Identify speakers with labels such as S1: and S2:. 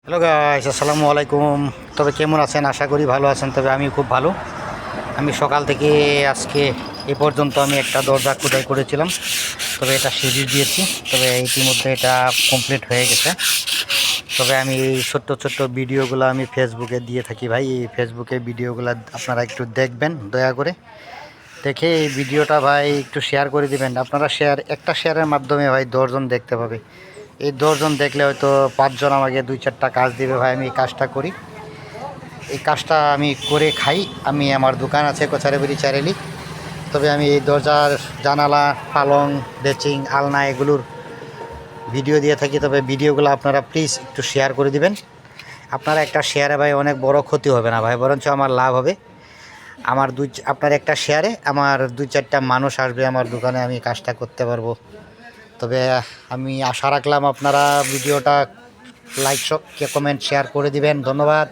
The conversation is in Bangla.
S1: হ্যালো গাইস, আসসালামু আলাইকুম। তবে কেমন আছেন? আশা করি ভালো আছেন। তবে আমি খুব ভালো। আমি সকাল থেকে আজকে এ পর্যন্ত আমি একটা দরজা খোদাই করেছিলাম। তবে এটা সিঁড়ি দিয়েছি। তবে ইতিমধ্যে এটা কমপ্লিট হয়ে গেছে। তবে আমি এই ছোট্ট ছোট্ট ভিডিওগুলো আমি ফেসবুকে দিয়ে থাকি ভাই। এই ফেসবুকে ভিডিওগুলো আপনারা একটু দেখবেন দয়া করে। দেখে এই ভিডিওটা ভাই একটু শেয়ার করে দিবেন। আপনারা একটা শেয়ারের মাধ্যমে ভাই 10 জন দেখতে পাবে। এই 10 জন দেখলে হয়তো 5 জন আমাকে 2-4টা কাজ দিবে ভাই। আমি এই কাজটা করি, এই কাজটা আমি করে খাই। আমি আমার দোকান আছে কোচারেবাড়ি চারেলি। তবে আমি এই দরজার জানালা, পালং, ড্রেসিং, আলনা এগুলোর ভিডিও দিয়ে থাকি। তবে ভিডিওগুলো আপনারা প্লিজ একটু শেয়ার করে দিবেন। আপনারা একটা শেয়ারে ভাই অনেক বড় ক্ষতি হবে না ভাই, বরঞ্চ আমার লাভ হবে। আপনার একটা শেয়ারে আমার 2-4টা মানুষ আসবে আমার দোকানে, আমি কাজটা করতে পারবো। তবে আমি আশা রাখলাম আপনারা ভিডিওটা লাইক, কমেন্ট, শেয়ার করে দিবেন। ধন্যবাদ।